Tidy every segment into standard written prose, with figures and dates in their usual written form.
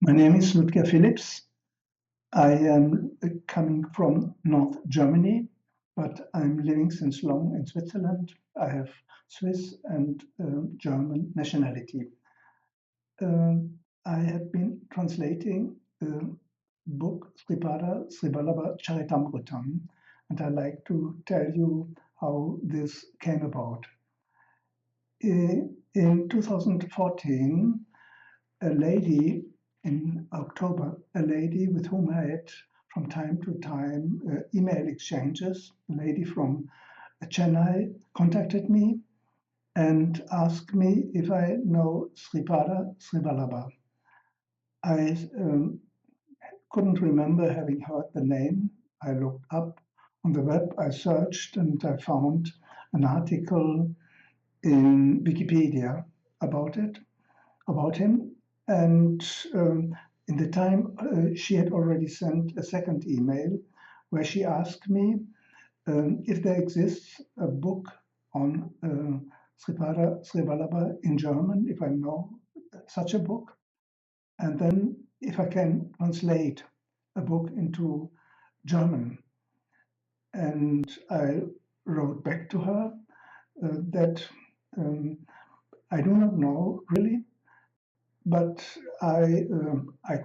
My name is Ludger Phillips. I am coming from North Germany, but I'm living since long in Switzerland. I have Swiss and German nationality. I have been translating the book Sripada Srivallabha Charitramrutam, and I'd like to tell you how this came about. In 2014, a lady in October, a lady with whom I had from time to time email exchanges, a lady from Chennai contacted me and asked me if I know Sripada Srivallabha. I couldn't remember having heard the name. I looked up on the web, I searched, and I found an article in Wikipedia about him. And in the time, she had already sent a second email where she asked me if there exists a book on Sripada Srivallabha in German, if I know such a book, and then if I can translate a book into German. And I wrote back to her that I do not know really, but I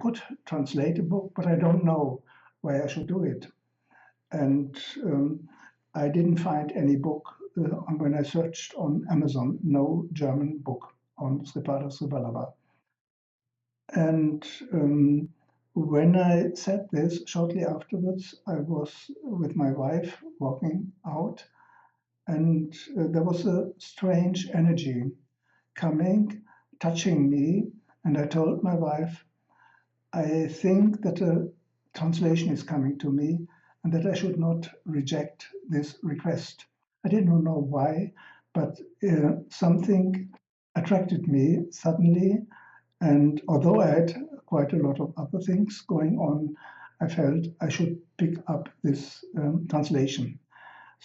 could translate a book, but I don't know where I should do it. And I didn't find any book when I searched on Amazon, no German book on Sripada Srivallabha. And when I said this, shortly afterwards, I was with my wife walking out, and there was a strange energy coming, touching me, and I told my wife, I think that a translation is coming to me and that I should not reject this request. I did not know why, but something attracted me suddenly. And although I had quite a lot of other things going on, I felt I should pick up this translation.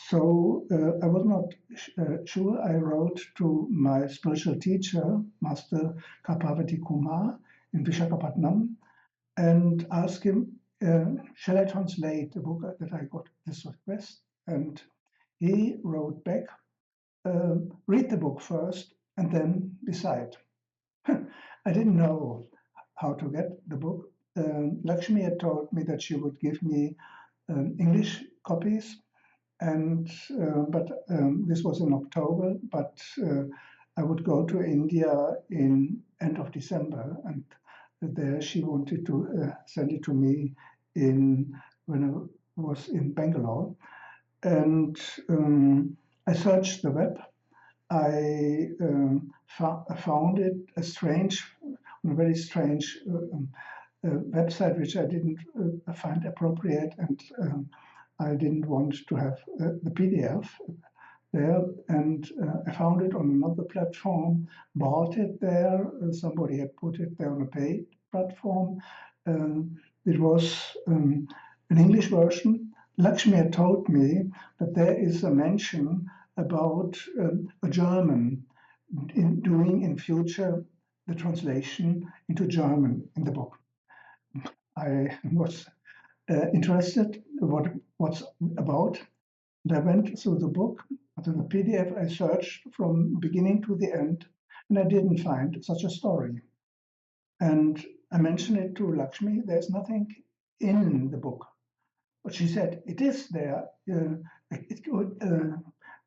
So I was not sure. I wrote to my spiritual teacher, Master Kapavati Kumar in Vishakhapatnam, and asked him, shall I translate the book that I got this request? And he wrote back, read the book first and then decide. I didn't know how to get the book. Lakshmi had told me that she would give me English copies, and but this was in October, but I would go to India in end of December, and there she wanted to send it to me when I was in Bangalore. And I searched the web. I found it a very strange website which I didn't find appropriate, and I didn't want to have the PDF there, and I found it on another platform, bought it there. Somebody had put it there on a paid platform. It was an English version. Lakshmi had told me that there is a mention about a German doing in future the translation into German in the book. I was interested what's about. And I went through the book, to the PDF. I searched from beginning to the end, and I didn't find such a story. And I mentioned it to Lakshmi. There's nothing in the book. But she said, it is there. It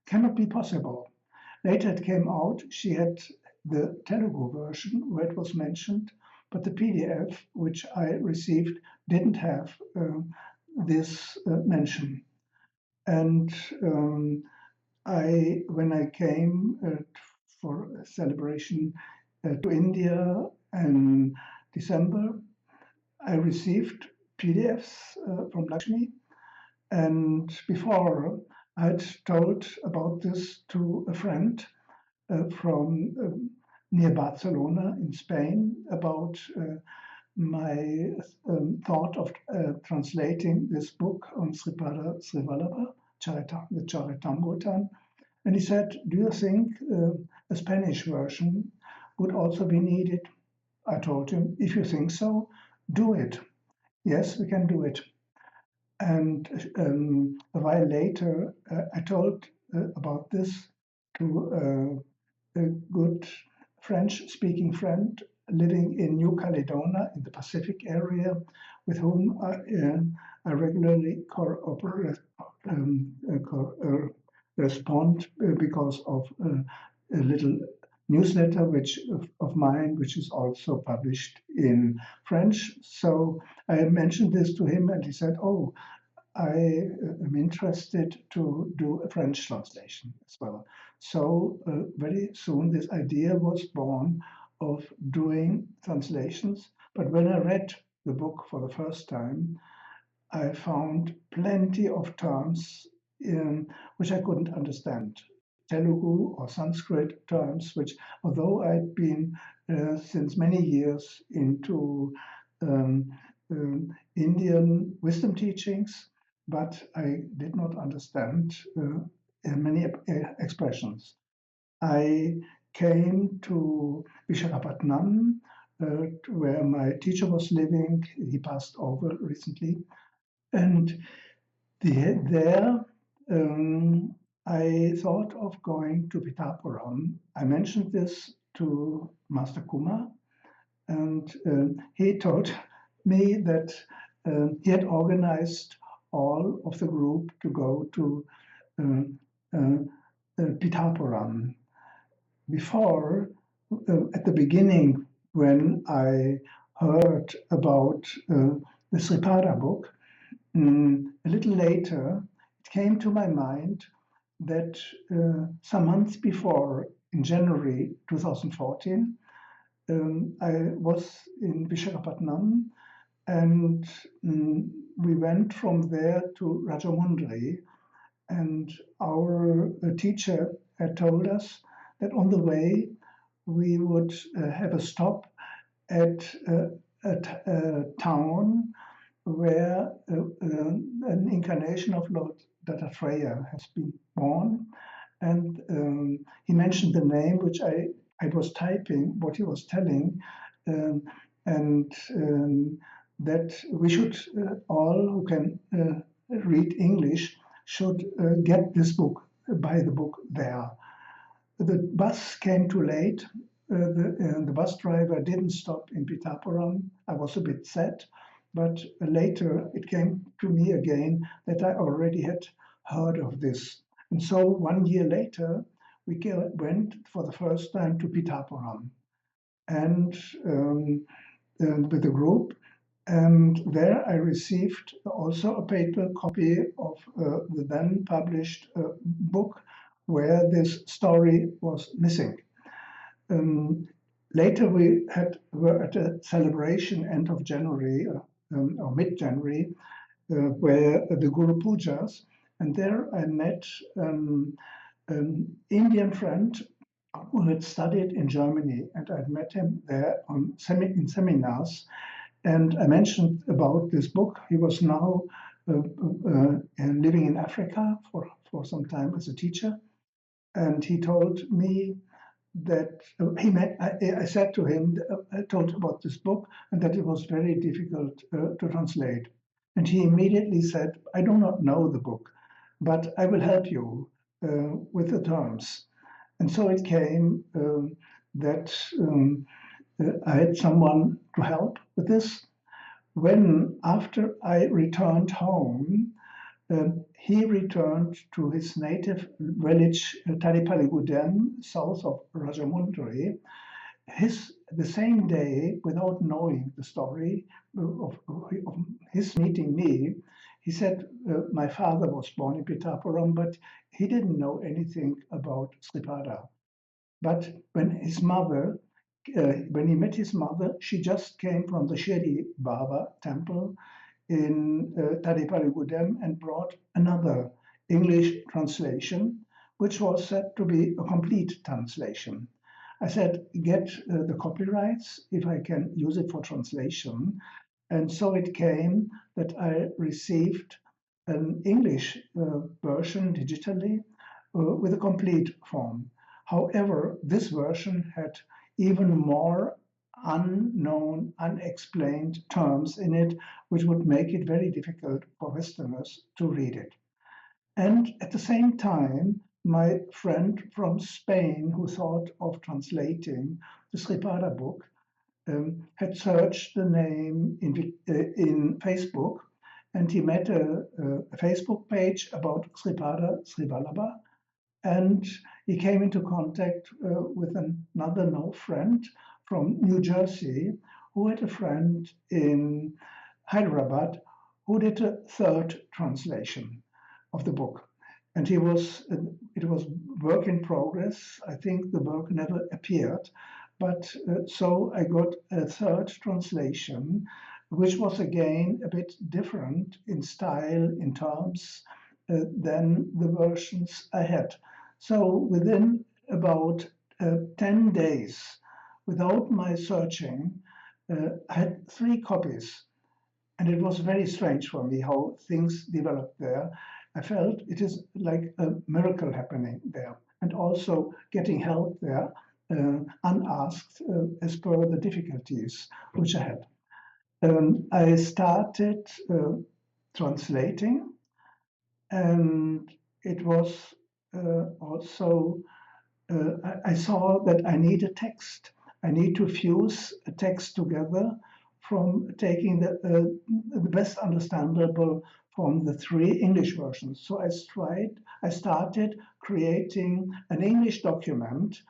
cannot be possible. Later it came out, she had the Telugu version where it was mentioned, but the PDF which I received didn't have this mention. And when I came for a celebration to India in December, I received PDFs from Lakshmi. And before, I'd told about this to a friend from near Barcelona in Spain about my thought of translating this book on Sripada Srivallabha, the Charitamrutam. And he said, do you think a Spanish version would also be needed? I told him, if you think so, do it. Yes, we can do it. And a while later, I told about this to a good French-speaking friend living in New Caledonia in the Pacific area, with whom I regularly respond because of a little newsletter of mine, which is also published in French. So I mentioned this to him, and he said, "Oh, I am interested to do a French translation as well." So very soon this idea was born of doing translations. But when I read the book for the first time, I found plenty of terms which I couldn't understand. Telugu or Sanskrit terms, which, although I'd been since many years into um, Indian wisdom teachings, but I did not understand many expressions. I came to Visakhapatnam, where my teacher was living. He passed over recently. And there, I thought of going to Pithapuram. I mentioned this to Master Kumar, and he told me that he had organized all of the group to go to uh, uh, Pithapuram. Before, at the beginning, when I heard about the Sripada book, a little later, it came to my mind that some months before, in January 2014, I was in Visakhapatnam, and we went from there to Rajamundry, and our teacher had told us that on the way we would have a stop at a town where an incarnation of Lord Dattatreya has been born. And he mentioned the name, which I was typing, what he was telling, um, and that we should, all who can read English, should get this book, buy the book there. The bus came too late. The bus driver didn't stop in Pithapuram. I was a bit sad, but later it came to me again that I already had heard of this. And so 1 year later, we went for the first time to Pithapuram, and with a group. And there I received also a paper copy of the then published book where this story was missing. Later we were at a celebration end of January or mid-January where the Guru Pujas, and there I met an Indian friend who had studied in Germany, and I'd met him there in seminars. And I mentioned about this book. He was now living in Africa for some time as a teacher. And he told me that I said to him, I told about this book and that it was very difficult to translate. And he immediately said, "I do not know the book, but I will help you with the terms." And so it came that I had someone to help with this. When, after I returned home, he returned to his native village, Taripaliguden, south of Rajamundry, the same day, without knowing the story of his meeting me. He said, my father was born in Pithapuram, but he didn't know anything about Sripada. But when he met his mother, she just came from the Shirdi Baba temple in Taripaligudem and brought another English translation, which was said to be a complete translation. I said, get the copyrights if I can use it for translation. And so it came that I received an English version digitally with a complete form. However, this version had even more unknown, unexplained terms in it, which would make it very difficult for Westerners to read it. And at the same time, my friend from Spain, who thought of translating the Sripada book, had searched the name in Facebook, and he met a Facebook page about Sripada Srivallabha, and he came into contact with another friend from New Jersey who had a friend in Hyderabad who did a third translation of the book. And it was work in progress. I think the work never appeared. But so I got a third translation, which was again a bit different in style, in terms, than the versions I had. So within about 10 days, without my searching, I had 3 copies. And it was very strange for me how things developed there. I felt it is like a miracle happening there, and also getting help there unasked as per the difficulties which I had. I started translating, and it was also I saw that I need a text. I need to fuse a text together from taking the best understandable from the 3 English versions. So I started creating an English document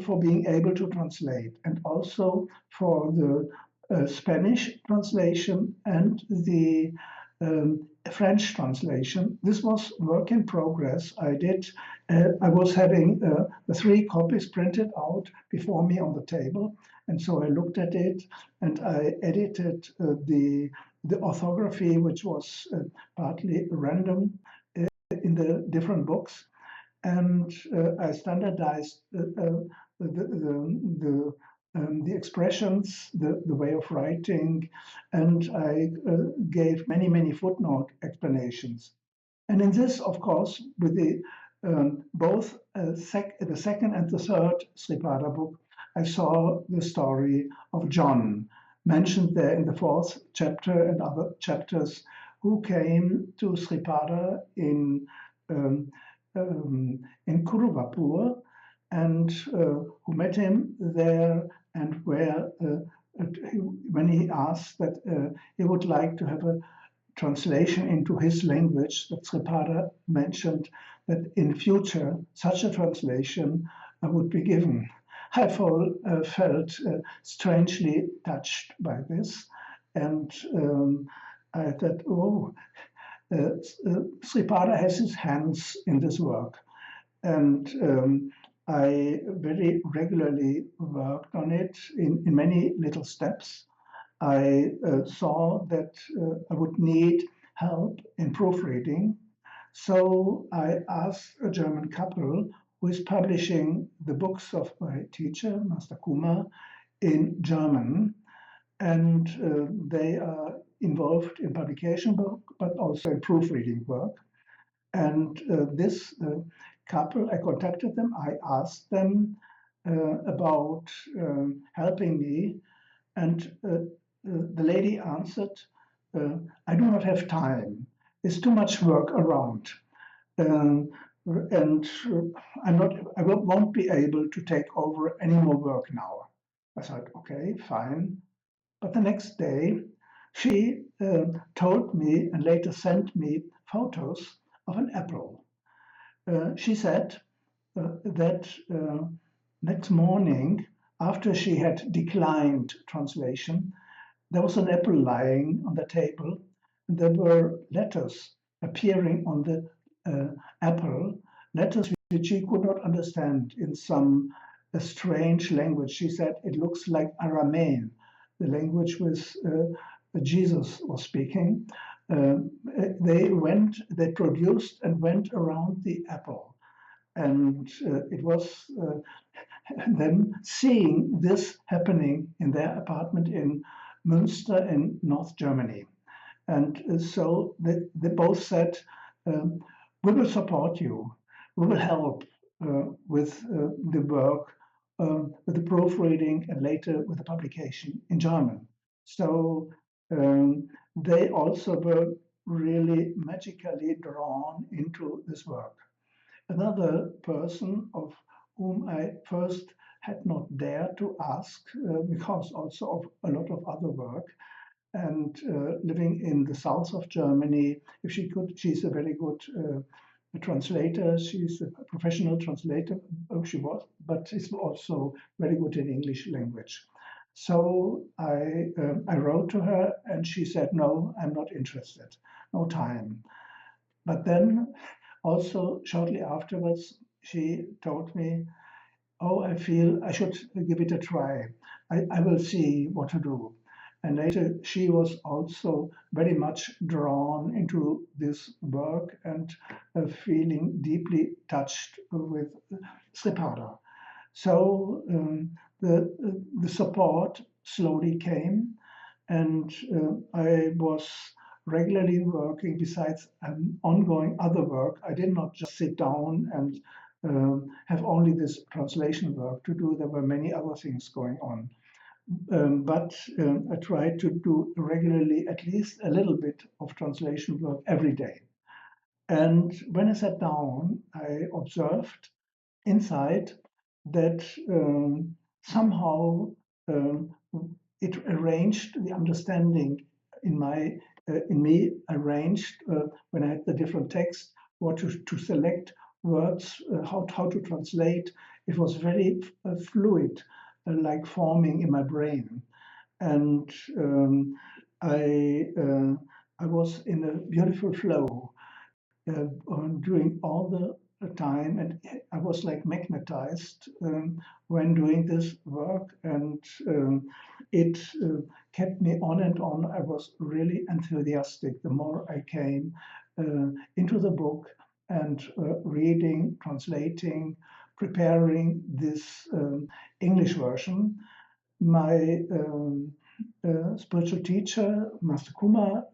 for being able to translate, and also for the Spanish translation and the French translation. This was work in progress. I was having the 3 copies printed out before me on the table, and so I looked at it and I edited the orthography, which was partly random in the different books, and I standardized the expressions, the way of writing, and I gave many footnote explanations. And in this, of course, with the both the second and the third Sripada book, I saw the story of John, mentioned there in the 4th chapter and other chapters, who came to Sripada in Kuruvapur, and who met him there, and where when he asked that he would like to have a translation into his language, that Sripada mentioned that in future such a translation would be given. I felt strangely touched by this, and I thought, oh, Sripada has his hands in this work, and I very regularly worked on it in many little steps. I saw that I would need help in proofreading, so I asked a German couple who is publishing the books of my teacher, Master Kumar, in German, and they are involved in publication work, but also in proofreading work. And this couple, I contacted them, I asked them about helping me, and the lady answered, I do not have time. There's too much work around. And I won't be able to take over any more work now. I thought, okay, fine. But the next day, she told me and later sent me photos of an apple. She said that next morning, after she had declined translation, there was an apple lying on the table, and there were letters appearing on the apple, letters which she could not understand in some strange language. She said it looks like Aramean, the language with Jesus was speaking. They produced and went around the apple. And it was them seeing this happening in their apartment in Münster in North Germany. And so they both said, we will support you, we will help with the work with the proofreading and later with the publication in German. So they also were really magically drawn into this work. Another person of whom I first had not dared to ask, because also of a lot of other work, and living in the south of Germany, if she could, she's a very good translator. She's a professional translator. She was, but she's also very good in English language. So I wrote to her, and she said, "No, I'm not interested. No time." But then, also shortly afterwards, she told me, "Oh, I feel I should give it a try. I will see what to do." And later, she was also very much drawn into this work and feeling deeply touched with Sripada. So the support slowly came, and I was regularly working besides ongoing other work. I did not just sit down and have only this translation work to do. There were many other things going on. But I tried to do regularly at least a little bit of translation work every day. And when I sat down, I observed inside that somehow um, it arranged the understanding in me arranged when I had the different texts, what to select words, how to translate. It was very fluid, like forming in my brain, and I uh, I was in a beautiful flow during all the time, and I was like magnetized when doing this work, and it kept me on and on. I was really enthusiastic the more I came into the book and reading, translating, preparing this English version. My spiritual teacher, Master Kumar,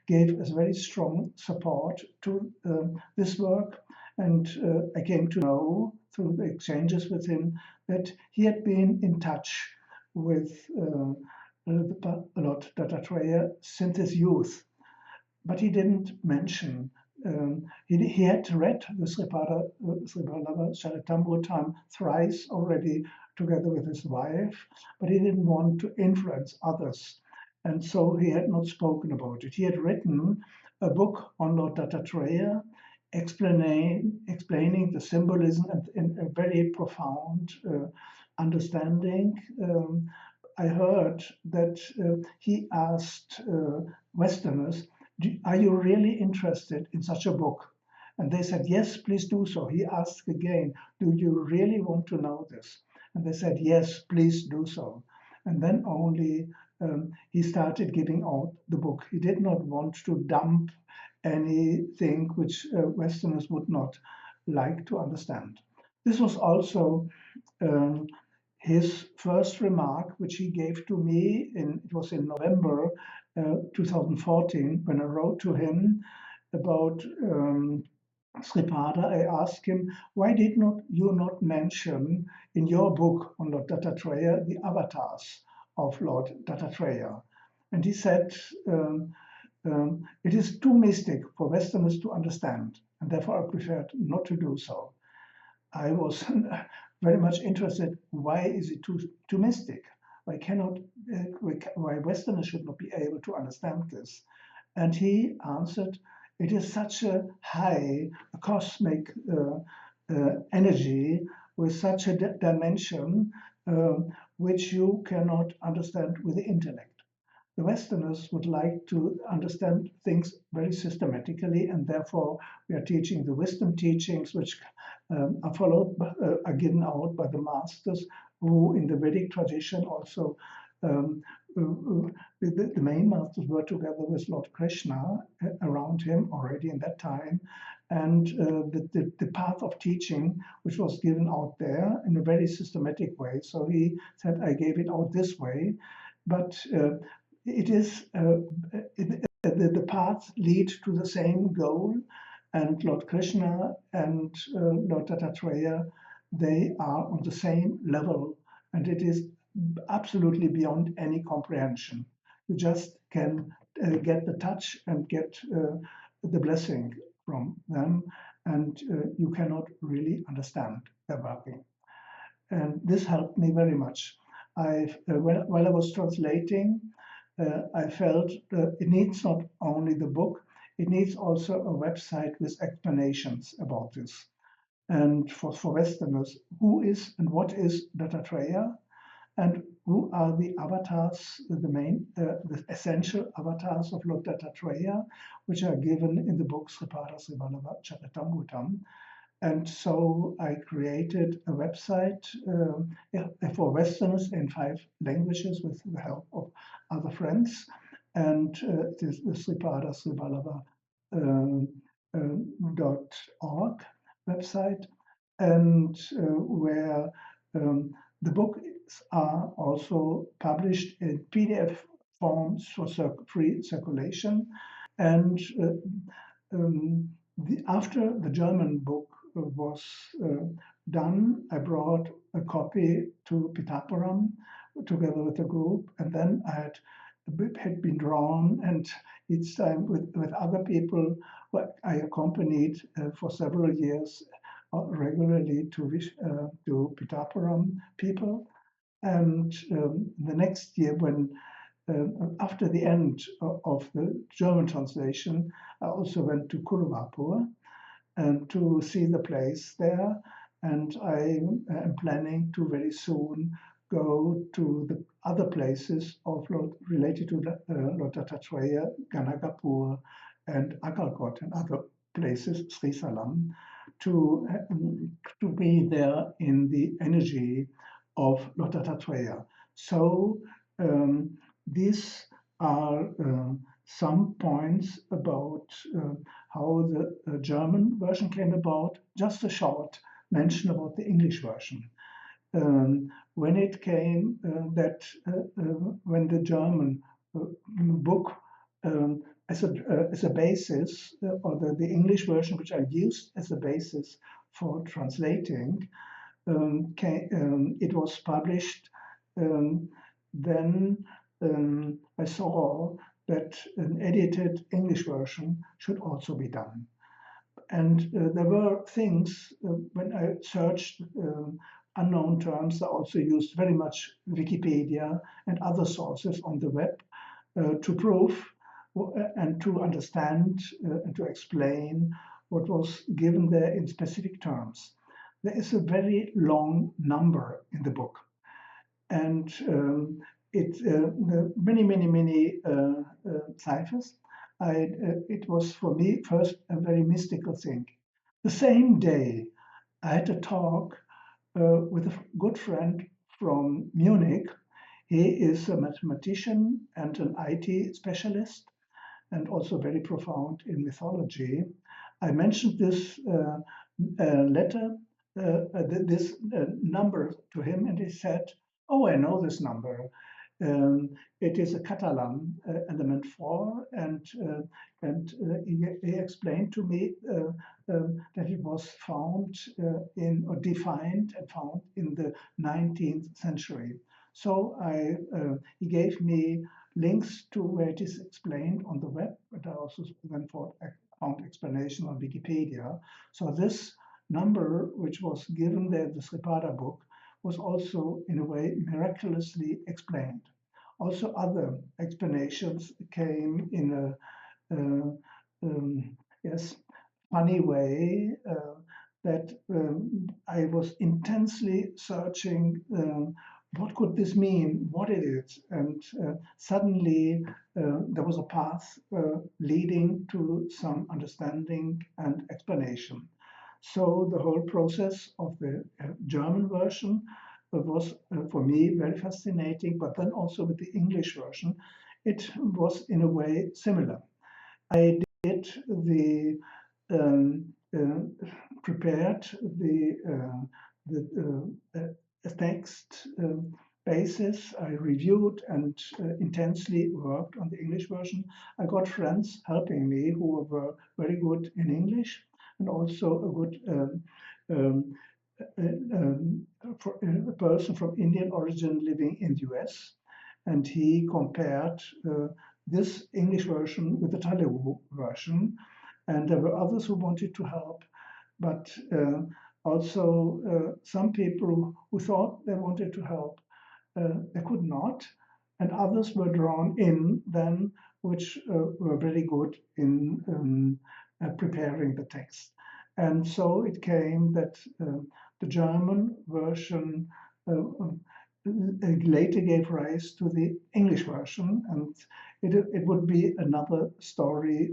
gave us very strong support to this work. And I came to know through the exchanges with him that he had been in touch with the Lord Dattatreya since his youth, but he didn't mention. He had read the Srivallabha Charitramrutam thrice already together with his wife, but he didn't want to influence others. And so he had not spoken about it. He had written a book on Lord Dattatreya, explaining the symbolism and in a very profound understanding. I heard that he asked Westerners, "Are you really interested in such a book?" And they said, "Yes, please do so." He asked again, "Do you really want to know this?" And they said, "Yes, please do so." And then only he started giving out the book. He did not want to dump anything which Westerners would not like to understand. This was also um, his first remark, which he gave to me it was in November 2014, when I wrote to him about Sripada. I asked him, "Why did not you not mention in your book on Lord Dattatreya the avatars of Lord Dattatreya?" And he said, "It is too mystic for Westerners to understand, and therefore I preferred not to do so." I was very much interested. Why is it too mystic? Why cannot why Westerners should not be able to understand this? And he answered, "It is such a high a cosmic energy with such a dimension which you cannot understand with the intellect. The Westerners would like to understand things very systematically, and therefore we are teaching the wisdom teachings, which are followed, are given out by the masters, who in the Vedic tradition also, the main masters were together with Lord Krishna around him already in that time. And the path of teaching, which was given out there in a very systematic way. So he said, I gave it out this way, but it is the paths lead to the same goal, and Lord Krishna and Lord Dattatreya they are on the same level, and it is absolutely beyond any comprehension. You just can get the touch and get the blessing from them, and you cannot really understand their working. And this helped me very much. While I was translating, I felt it needs not only the book, it needs also a website with explanations about this. And for Westerners, who is and what is Dattatreya, and who are the avatars, the essential avatars of Lord Dattatreya, which are given in the book Sripada Srivallabha Charitramrutha. And so I created a website for Westerners in 5 languages with the help of other friends. And it is the Sripada Srivallabha .org website, and where the books are also published in PDF forms for free circulation. And after the German book was done, I brought a copy to Pithapuram together with a group, and then had been drawn, and each time with other people who I accompanied for several years regularly to Pithapuram people. And the next year, when after the end of the German translation, I also went to Kuruvapur and to see the place there. And I am planning to very soon go to the other places of related to Lord Dattatreya, Ganagapur, and Akalkot, and other places, Sri Salam, to be there in the energy of Lord Dattatreya. So these are some points about how the German version came about. Just a short mention about the English version. When it came when the German book as a basis, or the English version which I used as a basis for translating, it was published, then I saw that an edited English version should also be done. And there were things, when I searched unknown terms, I also used very much Wikipedia and other sources on the web to prove and to understand and to explain what was given there in specific terms. There is a very long number in the book, and many ciphers. It was for me first a very mystical thing. The same day, I had a talk with a good friend from Munich. He is a mathematician and an IT specialist, and also very profound in mythology. I mentioned this letter, this number to him, and he said, "Oh, I know this number. It is a Catalan element 4," and he explained to me that it was found or defined and found in the 19th century. So he gave me links to where it is explained on the web, but I also then found explanation on Wikipedia. So this number, which was given there in the Sripada book, was also in a way miraculously explained. Also other explanations came in a funny way, that I was intensely searching what could this mean, what it is, and suddenly there was a path leading to some understanding and explanation. So the whole process of the German version was for me very fascinating, but then also with the English version, it was in a way similar. I did the prepared the text basis. I reviewed and intensely worked on the English version. I got friends helping me who were very good in English, and also a good a person from Indian origin living in the US, and he compared this English version with the Telugu version. And there were others who wanted to help, but also some people who thought they wanted to help, they could not, and others were drawn in then, which were very good in preparing the text. And so it came that the German version later gave rise to the English version, and it would be another story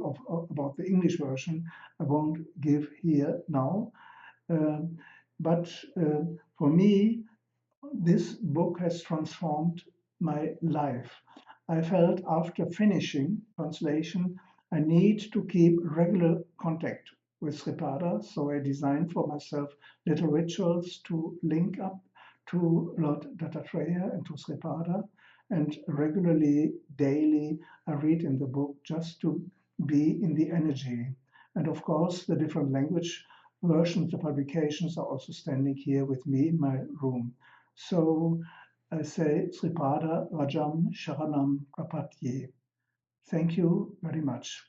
about the English version I won't give here now. But for me, this book has transformed my life. I felt after finishing translation, I need to keep regular contact with Sripada, so I designed for myself little rituals to link up to Lord Dattatreya and to Sripada, and regularly, daily, I read in the book just to be in the energy. And of course, the different language versions, the publications are also standing here with me in my room. So I say Sripada Rajam Sharanam Prapatye. Thank you very much.